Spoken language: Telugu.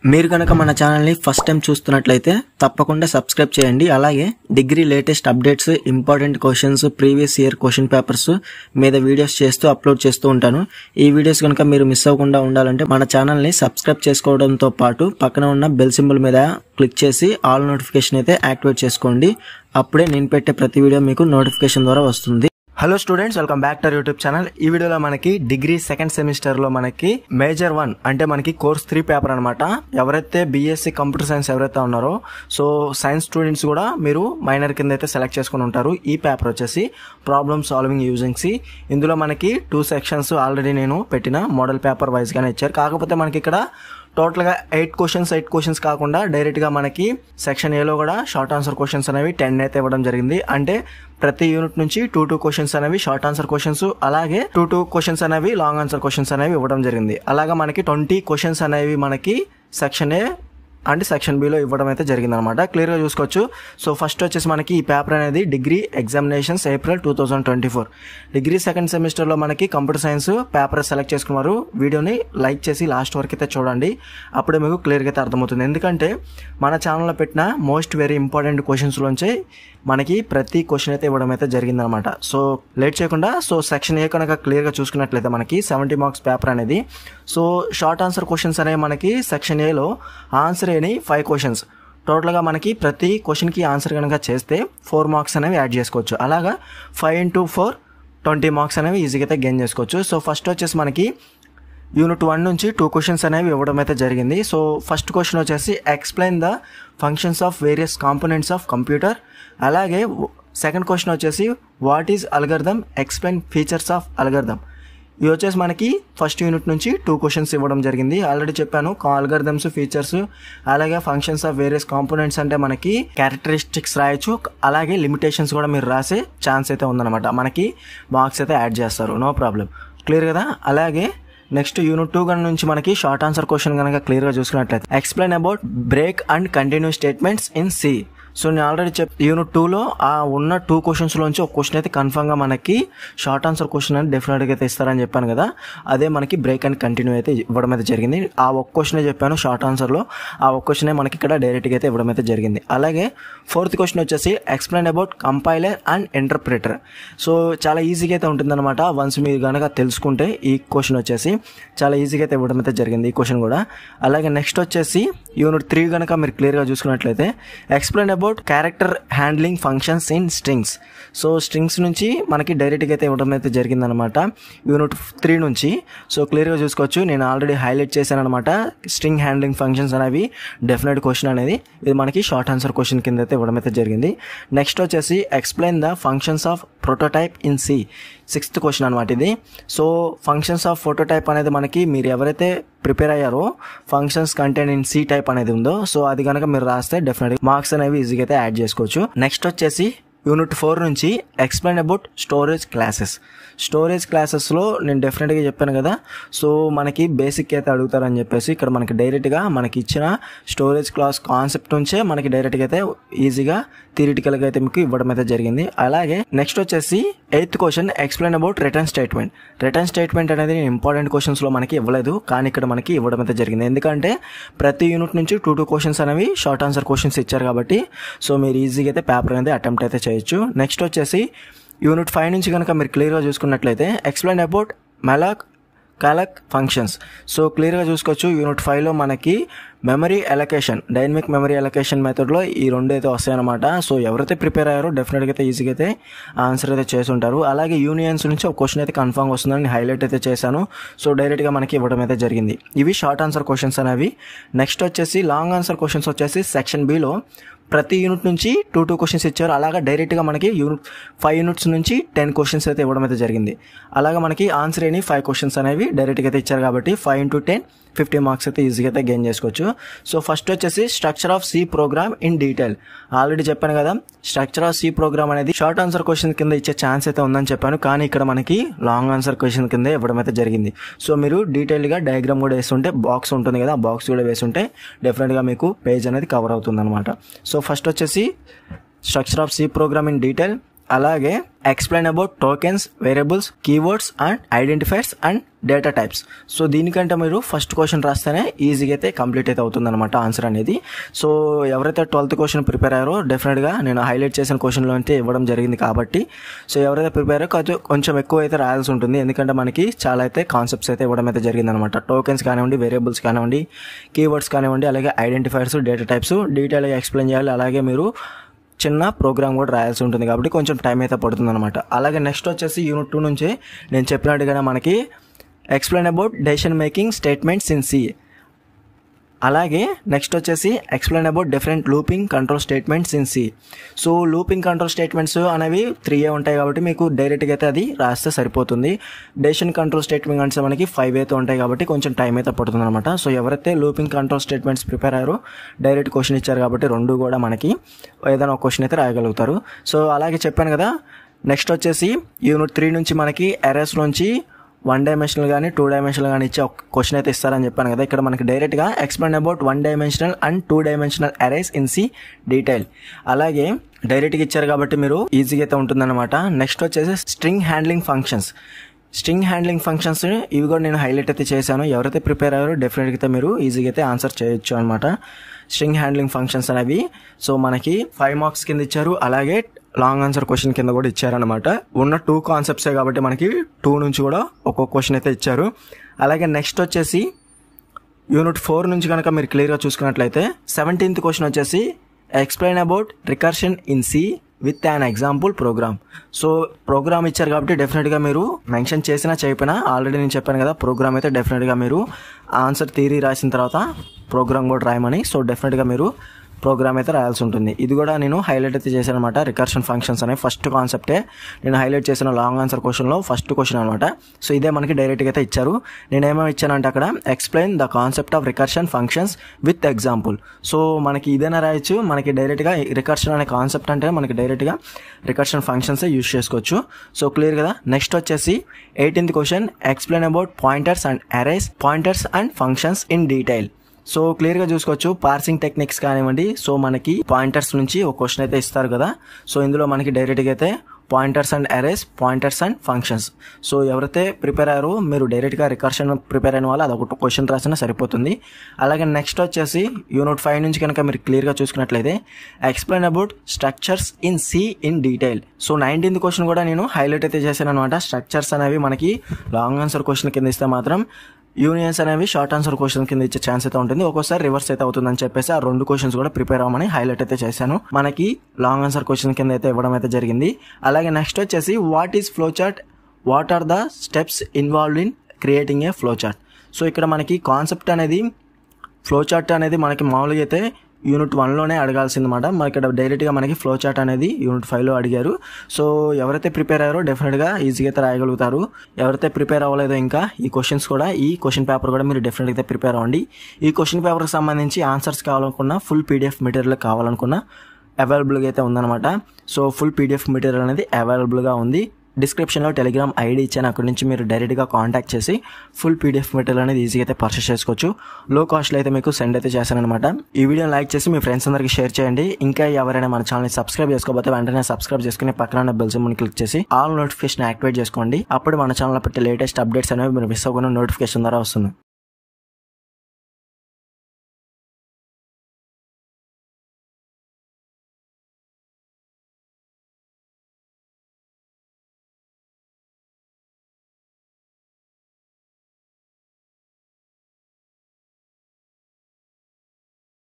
మీరు గనక మన ఛానల్ని ఫస్ట్ టైం చూస్తున్నట్లయితే తప్పకుండా సబ్స్క్రైబ్ చేయండి. అలాగే degree latest updates, important questions, previous year question papers మీద వీడియోస్ చేస్తూ అప్లోడ్ చేస్తూ ఉంటాను. ఈ వీడియోస్ కనుక మీరు మిస్ అవ్వకుండా ఉండాలంటే మన ఛానల్ని సబ్స్క్రైబ్ చేసుకోవడంతో పాటు పక్కన ఉన్న బెల్ సింబల్ మీద క్లిక్ చేసి ఆల్ నోటిఫికేషన్ అయితే యాక్టివేట్ చేసుకోండి. అప్పుడే నేను పెట్టే ప్రతి వీడియో మీకు నోటిఫికేషన్ ద్వారా వస్తుంది. Hello students, welcome back to our YouTube channel. ఈ వీడియోలో మనకి డిగ్రీ సెకండ్ సెమిస్టర్ లో మనకి మేజర్ 1 అంటే మనకి కోర్స్ 3 పేపర్ అనమాట. ఎవరైతే బీఎస్సీ కంప్యూటర్ సైన్స్ ఎవరైతే ఉన్నారో, సో సైన్స్ స్టూడెంట్స్ కూడా మీరు మైనర్ కింద అయితే సెలెక్ట్ చేసుకుని ఉంటారు. ఈ పేపర్ వచ్చేసి ప్రాబ్లమ్ సాల్వింగ్ యూజింగ్ సి. ఇందులో మనకి 2 సెక్షన్స్ ఆల్రెడీ నేను పెట్టిన మోడల్ పేపర్ వైజ్ గానే ఇచ్చారు. కాకపోతే మనకి ఇక్కడ టోటల్ గా 8 క్వశ్చన్స్ కాకుండా డైరెక్ట్ గా మనకి సెక్షన్ ఏలో కూడా షార్ట్ ఆన్సర్ క్వశ్చన్స్ అనేవి 10 అయితే ఇవ్వడం జరిగింది. అంటే ప్రతి యూనిట్ నుంచి 2 క్వశ్చన్స్ అనేవి షార్ట్ ఆన్సర్ క్వశ్చన్స్, అలాగే 2 క్వశ్చన్స్ అనేవి లాంగ్ ఆన్సర్ క్వశ్చన్స్ అనేవి ఇవ్వడం జరిగింది. అలాగా మనకి 20 క్వశ్చన్స్ అనేవి మనకి section A and section below ఇవ్వడం అయితే జరిగింది అనమాట. క్లియర్ గా చూసుకోవచ్చు. సో ఫస్ట్ వచ్చేసి మనకి ఈ పేపర్ అనేది degree examinations April 2024 degree second semester లో మనకి కంప్యూటర్ సైన్స్ పేపర్ సెలెక్ట్ చేసుకున్నారు. వీడియోని లైక్ చేసి లాస్ట్ వరకు అయితే చూడండి, అప్పుడే మీకు క్లియర్ గా అయితే అర్థమవుతుంది. ఎందుకంటే మన ఛానల్లో పెట్టిన మోస్ట్ వెరీ ఇంపార్టెంట్ క్వశ్చన్స్ లోంచి మనకి ప్రతి క్వశ్చన్ అయితే ఇవ్వడం అయితే జరిగింది అనమాట. సో లేట్ చేయకుండా సో సెక్షన్ ఏ కనుక క్లియర్ గా చూసుకున్నట్లయితే మనకి 70 మార్క్స్ పేపర్ అనేది. సో షార్ట్ ఆన్సర్ క్వశ్చన్స్ అనేవి మనకి సెక్షన్ ఏలో ఆన్సర్ అని 5 క్వశ్చన్స్ టోటల్ గా మనకి ప్రతి క్వశ్చన్ కి ఆన్సర్ కనుక చేస్తే 4 మార్క్స్ అనేవి యాడ్ చేసుకోవచ్చు. అలాగా 5 into 4 20 మార్క్స్ అనేవి ఈజీగా అయితే గెయిన్ చేసుకోవచ్చు. సో ఫస్ట్ వచ్చేసి మనకి యూనిట్ 1 నుంచి 2 క్వశ్చన్స్ అనేవి ఇవ్వడం అయితే జరిగింది. సో ఫస్ట్ క్వశ్చన్ వచ్చేసి explain the functions of various components of computer. అలాగే సెకండ్ క్వశ్చన్ వచ్చేసి what is algorithm, explain features of algorithm. ఇవి వచ్చేసి మనకి ఫస్ట్ యూనిట్ నుంచి 2 క్వశ్చన్స్ ఇవ్వడం జరిగింది. ఆల్రెడీ చెప్పాను, అల్గరిథమ్స్, ఫీచర్స్, అలాగే ఫంక్షన్స్ ఆఫ్ వేరియస్ కాంపోనెంట్స్ అంటే మనకి క్యారెక్టరిస్టిక్స్ రాయొచ్చు, అలాగే లిమిటేషన్స్ కూడా మీరు రాసే ఛాన్స్ అయితే ఉందన్నమాట. మనకి మార్క్స్ అయితే యాడ్ చేస్తారు, నో ప్రాబ్లం. క్లియర్ కదా. అలాగే నెక్స్ట్ యూనిట్ 2 నుంచి మనకి షార్ట్ ఆన్సర్ క్వశ్చన్ కనుక క్లియర్ గా చూసుకున్నట్లయితే explain about break and continue statements in C. So నేను ఆల్రెడీ యూనిట్ 2లో ఆ ఉన్న 2 క్వశ్చన్స్ లోంచి ఒక క్వశ్చన్ అయితే కన్ఫర్మ్ గా మనకి షార్ట్ ఆన్సర్ క్వశ్చన్ అని డెఫినెట్ గా అయితే ఇస్తారని చెప్పాను కదా. అదే మనకి బ్రేక్ అండ్ కంటిన్యూ అయితే ఇవ్వడం అయితే జరిగింది. ఆ ఒక్క క్వశ్చన్ చెప్పాను షార్ట్ ఆన్సర్ లో, ఆ ఒక్క క్వశ్చన్ మనకి ఇక్కడ డైరెక్ట్ గా అయితే ఇవ్వడం అయితే జరిగింది. అలాగే 4th క్వశ్చన్ వచ్చేసి explain about compiler and interpreter. So చాలా ఈజీగా అయితే ఉంటుంది అనమాట. వన్స్ మీరు కనుక తెలుసుకుంటే ఈ క్వశ్చన్ వచ్చేసి చాలా ఈజీగా అయితే ఇవ్వడం అయితే జరిగింది ఈ క్వశ్చన్ కూడా. అలాగే నెక్స్ట్ వచ్చేసి యూనిట్ 3 కనుక మీరు క్లియర్ గా చూసుకున్నట్లయితే explain about character handling functions in strings. So strings నుంచి మనకి డైరెక్ట్ గా అయితే ఇవ్వడం అయితే జరిగింది అనమాట యూనిట్ 3 నుంచి. సో క్లియర్ గా చూసుకోవచ్చు, నేను ఆల్రెడీ హైలైట్ చేశాను అనమాట. స్ట్రింగ్ హ్యాండ్లింగ్ ఫంక్షన్స్ అనేవి డెఫినెట్ క్వశ్చన్ అనేది ఇది మనకి షార్ట్ ఆన్సర్ క్వశ్చన్ కింద అయితే ఇవ్వడం అయితే జరిగింది. నెక్స్ట్ వచ్చేసి explain the functions of prototype in C. 6th question అనమాట ఇది. సో ఫంక్షన్స్ ఆఫ్ ప్రోటోటైప్ అనేది మనకి మీరు ఎవరైతే ప్రిపేర్ అయ్యారో functions content in C type అనేది ఉందో, సో అది కనుక మీరు రాస్తే డెఫినెట్ మార్క్స్ అనేవి ఈజీగా అయితే యాడ్ చేసుకోవచ్చు. నెక్స్ట్ వచ్చేసి యూనిట్ 4 నుంచి explain about storage classes. Storage classes లో నేను డెఫినెట్ గా చెప్పాను కదా, సో మనకి బేసిక్ అయితే అడుగుతారని చెప్పేసి ఇక్కడ మనకి డైరెక్ట్ గా మనకి ఇచ్చిన స్టోరేజ్ క్లాస్ కాన్సెప్ట్ నుంచే మనకి డైరెక్ట్ గా అయితే ఈజీగా థియరిటికల్ గా అయితే మీకు ఇవ్వడం అయితే జరిగింది. అలాగే నెక్స్ట్ వచ్చేసి 8th question explain about return statement. Return statement అనేది ఇంపార్టెంట్ క్వశ్చన్స్ లో మనకి ఇవ్వలేదు, కానీ ఇక్కడ మనకి ఇవ్వడం అయితే జరిగింది. ఎందుకంటే ప్రతి యూనిట్ నుంచి 2 క్వశ్చన్స్ అనేవి షార్ట్ ఆన్సర్ క్వశ్చన్స్ ఇచ్చారు కాబట్టి సో మీరు ఈజీగా అయితే పేపర్ అనేది అటెంప్ట్ అయితే చేయొచ్చు. నెక్స్ట్ వచ్చేసి యూనిట్ 5 నుంచి కనుక మీరు క్లియర్ గా చూసుకున్నట్లయితే explain about malloc Calc functions. So clear గా చూసుకోవచ్చు, యూనిట్ 5 లో మనకి memory allocation, dynamic memory allocation method లో ఈ 2 అయితే వస్తాయన్నమాట. సో ఎవరైతే ప్రిపేర్ అయ్యారో డెఫినెట్ గా అయితే ఈజీగా అయితే ఆన్సర్ అయితే చేసి ఉంటారు. అలాగే యూనియన్స్ నుంచి ఒక క్వశ్చన్ అయితే కన్ఫర్మ్ వస్తుందని హైలైట్ అయితే చేశాను. సో డైరెక్ట్ గా మనకి ఇవ్వడం అయితే జరిగింది. ఇవి షార్ట్ ఆన్సర్ క్వశ్చన్స్ అనేవి. నెక్స్ట్ వచ్చేసి లాంగ్ ఆన్సర్ క్వశ్చన్స్ వచ్చేసి సెక్షన్ బి లో ప్రతి యూనిట్ నుంచి 2 క్వశ్చన్స్ ఇచ్చారు. అలాగా డైరెక్ట్ గా మనకి 5 యూనిట్స్ నుంచి 10 క్వశ్చన్స్ అయితే ఇవ్వడం అయితే జరిగింది. అలాగా మనకి ఆన్సర్ అని 5 క్వశ్చన్స్ అనేవి డైరెక్ట్ గా అయితే ఇచ్చారు కాబట్టి 5 into 10 50 మార్క్స్ అయితే ఈజీగా అయితే గెయిన్ చేసుకోవచ్చు. సో ఫస్ట్ వచ్చేసి structure of C program in detail. Already చెప్పాను కదా, స్ట్రక్చర్ ఆఫ్ సి ప్రోగ్రామ్ అనేది షార్ట్ ఆన్సర్ క్వశ్చన్ కింద ఇచ్చే ఛాన్స్ అయితే ఉందని చెప్పాను, కానీ ఇక్కడ మనకి లాంగ్ ఆన్సర్ క్వశ్చన్ కింద ఇవ్వడం అయితే జరిగింది. సో మీరు డీటెయిల్ గా డయాగ్రామ్ కూడా వేస్తుంటే బాక్స్ ఉంటుంది కదా, ఆ బాక్స్ కూడా వేస్తుంటే డెఫినెట్ గా మీకు పేజ్ అనేది కవర్ అవుతుంది అనమాట. సో ఫస్ట్ వచ్చేసి structure of C program in detail. అలాగే explain about tokens, variables, keywords and identifiers and data types. So దీనికంటే మీరు ఫస్ట్ క్వశ్చన్ రాస్తేనే ఈజీగా అయితే కంప్లీట్ అయితే అవుతుందన్నమాట ఆన్సర్ అనేది. సో ఎవరైతే 12th క్వశ్చన్ ప్రిపేర్ అయ్యారో డెఫినెట్గా నేను హైలైట్ చేసిన క్వశ్చన్లో అయితే ఇవ్వడం జరిగింది కాబట్టి సో ఎవరైతే ప్రిపేర్ అయ్యారో కొంచెం ఎక్కువ అయితే రాయాల్సి ఉంటుంది. ఎందుకంటే మనకి చాలా అయితే కాన్సెప్ట్స్ అయితే ఇవ్వడం అయితే జరిగిందనమాట. టోకెన్స్ కానివ్వండి, వేరియబుల్స్ కానివ్వండి, కీవర్డ్స్ కానివ్వండి, అలాగే ఐడెంటిఫైర్స్, డేటా టైప్స్ డీటెయిల్గా ఎక్స్ప్లెయిన్ చేయాలి. అలాగే మీరు చిన్న ప్రోగ్రామ్ కూడా రాయాల్సి ఉంటుంది కాబట్టి కొంచెం టైం అయితే పడుతుంది అనమాట. అలాగే నెక్స్ట్ వచ్చేసి యూనిట్ 2 నుంచి నేను చెప్పినట్టుగానే మనకి explain about decision making statements in C. అలాగే నెక్స్ట్ వచ్చేసి explain about different looping control statements in C. So looping control statements అనేవి 3 ఉంటాయి కాబట్టి మీకు డైరెక్ట్గా అయితే అది రాస్తే సరిపోతుంది. డెసిషన్ కంట్రోల్ స్టేట్మెంట్ అంటే మనకి 5 అయితే ఉంటాయి కాబట్టి కొంచెం టైం అయితే పడుతుంది అనమాట. సో ఎవరైతే లూపింగ్ కంట్రోల్ స్టేట్మెంట్స్ ప్రిపేర్ అయ్యారో డైరెక్ట్ క్వశ్చన్ ఇచ్చారు కాబట్టి 2 కూడా మనకి ఏదైనా ఒక క్వశ్చన్ అయితే రాయగలుగుతారు. సో అలాగే చెప్పాను కదా, నెక్స్ట్ వచ్చేసి యూనిట్ 3 నుంచి మనకి అరేస్ నుంచి 1 డైమెన్షనల్ కానీ 2 డైమెన్షనల్ కానీ ఇచ్చే ఒక క్వశ్చన్ అయితే ఇస్తారని చెప్పాను కదా. ఇక్కడ మనకి డైరెక్ట్గా explain about 1 dimensional and 2 dimensional arrays in C detail. అలాగే డైరెక్ట్గా ఇచ్చారు కాబట్టి మీరు ఈజీగా అయితే ఉంటుందన్నమాట. నెక్స్ట్ వచ్చేసి string handling functions. String handling functions ఇవి కూడా నేను హైలైట్ అయితే చేశాను. ఎవరైతే ప్రిపేర్ అయ్యారో డెఫినెట్గా అయితే మీరు ఈజీగా అయితే ఆన్సర్ చేయొచ్చు అనమాట. స్ట్రింగ్ హ్యాండ్లింగ్ ఫంక్షన్స్ అనేవి సో మనకి 5 మార్క్స్ కింద ఇచ్చారు. అలాగే లాంగ్ ఆన్సర్ క్వశ్చన్ కింద కూడా ఇచ్చారనమాట. ఉన్న 2 కాన్సెప్ట్సే కాబట్టి మనకి 2 నుంచి కూడా ఒక్కొక్క క్వశ్చన్ అయితే ఇచ్చారు. అలాగే నెక్స్ట్ వచ్చేసి యూనిట్ 4 నుంచి కనుక మీరు క్లియర్గా చూసుకున్నట్లయితే 17th క్వశ్చన్ వచ్చేసి explain about recursion in C with an example program. So program ఇచ్చారు కాబట్టి డెఫినెట్గా మీరు మెన్షన్ చేసినా చెప్పినా ఆల్రెడీ నేను చెప్పాను కదా, ప్రోగ్రామ్ అయితే డెఫినెట్గా మీరు ఆన్సర్ థియరీ రాసిన తర్వాత ప్రోగ్రామ్ కూడా రాయమని. సో డెఫినెట్గా మీరు ప్రోగ్రామ్ అయితే రాయాల్సి ఉంటుంది. ఇది కూడా నేను హైలైట్ అయితే చేశాను అనమాట. రికర్షన్ ఫంక్షన్స్ అనే ఫస్ట్ కాన్సెప్టే నేను హైలైట్ చేసిన లాంగ్ ఆన్సర్ క్వశ్చన్లో ఫస్ట్ క్వశ్చన్ అనమాట. సో ఇదే మనకి డైరెక్ట్గా అయితే ఇచ్చారు. నేనేమో ఇచ్చానంటే అక్కడ explain the concept of recursion functions with example. So మనకి ఇదేనా రాయొచ్చు, మనకి డైరెక్ట్గా రికర్షన్ అనే కాన్సెప్ట్ అంటే మనకి డైరెక్ట్గా రికర్షన్ ఫంక్షన్సే యూజ్ చేసుకోవచ్చు. సో క్లియర్ కదా. నెక్స్ట్ వచ్చేసి 18th question explain about pointers and arrays, pointers and functions in detail. So క్లియర్గా చూసుకోవచ్చు పార్సింగ్ టెక్నిక్స్ కానివ్వండి. సో మనకి పాయింటర్స్ నుంచి ఒక క్వశ్చన్ అయితే ఇస్తారు కదా. సో ఇందులో మనకి డైరెక్ట్గా అయితే pointers and arrays, pointers and functions. So ఎవరైతే ప్రిపేర్ అయ్యారో మీరు డైరెక్ట్గా రికర్షన్ ప్రిపేర్ అయిన వాళ్ళు అదొక క్వశ్చన్ రాసినా సరిపోతుంది. అలాగే నెక్స్ట్ వచ్చేసి యూనిట్ 5 నుంచి కనుక మీరు క్లియర్గా చూసుకున్నట్లయితే explain about structures in C in detail. So 19th question కూడా నేను హైలైట్ అయితే చేశాను అనమాట. స్ట్రక్చర్స్ అనేవి మనకి లాంగ్ ఆన్సర్ క్వశ్చన్ కింద ఇస్తే మాత్రం యూనియన్స్ అనేవి షార్ట్ ఆన్సర్ క్వశ్చన్ కింద ఇచ్చే ఛాన్స్ అయితే ఉంటుంది. ఒక్కోసారి రివర్స్ అయితే అవుతుందని చెప్పేసి ఆ 2 క్వశ్చన్స్ కూడా ప్రిపేర్ అవ్వమని హైలైట్ అయితే చేశాను. మనకి లాంగ్ ఆన్సర్ క్వశ్చన్ కింద అయితే ఇవ్వడం అయితే జరిగింది. అలాగే నెక్స్ట్ వచ్చేసి what is flow chart, what are the steps involved in creating a flow chart. So ఇక్కడ మనకి కాన్సెప్ట్ అనేది ఫ్లో చార్ట్ అనేది మనకి మామూలుగా అయితే యూనిట్ 1లోనే అడగాల్సిందన్నమాట. మనకి ఇక్కడ డైరెక్ట్గా మనకి ఫ్లో చార్ట్ అనేది యూనిట్ 5లో అడిగారు. సో ఎవరైతే ప్రిపేర్ అయ్యారో డెఫినెట్గా ఈజీగా అయితే రాయగలుగుతారు. ఎవరైతే ప్రిపేర్ అవ్వలేదో ఇంకా ఈ క్వశ్చన్స్ కూడా, ఈ క్వశ్చన్ పేపర్ కూడా మీరు డెఫినెట్గా అయితే ప్రిపేర్ అవ్వండి. ఈ క్వశ్చన్ పేపర్కి సంబంధించి ఆన్సర్స్ కావాలనుకున్నా, ఫుల్ PDF మెటీరియల్ కావాలనుకున్నా అవైలబుల్గా అయితే ఉందన్నమాట. సో ఫుల్ PDF మెటీరియల్ అనేది అవైలబుల్గా ఉంది. డిస్క్రిప్షన్లో టెలిగ్రామ్ ఐడి ఇచ్చాను, అక్కడి నుంచి మీరు డైరెక్ట్గా కాంటాక్ట్ చేసి ఫుల్ PDF మెటీరియల్ అనేది ఈజీగా అయితే పర్చేస్ చేసుకోవచ్చు. లో కాస్ట్లో అయితే మీకు సెండ్ అయితే చేశానమాట. ఈ వీడియోని లైక్ చేసి మీ ఫ్రెండ్స్ అందరికీ షేర్ చేయండి. ఇంకా ఎవరైనా మన ఛానల్ని సబ్స్క్రైబ్ చేసుకోకపోతే వెంటనే సబ్స్క్రైబ్ చేసుకుని పక్కన బెల్ సింబల్ని క్లిక్ చేసి ఆల్ నోటిఫికేషన్ యాక్టివేట్ చేసుకోండి. అప్పుడు మన ఛానల్లో పెట్టే లేటెస్ట్ అప్డేట్స్ అనేవి మీరు మిస్ అవ్వకుండా నోటిఫికేషన్ ద్వారా వస్తుంది.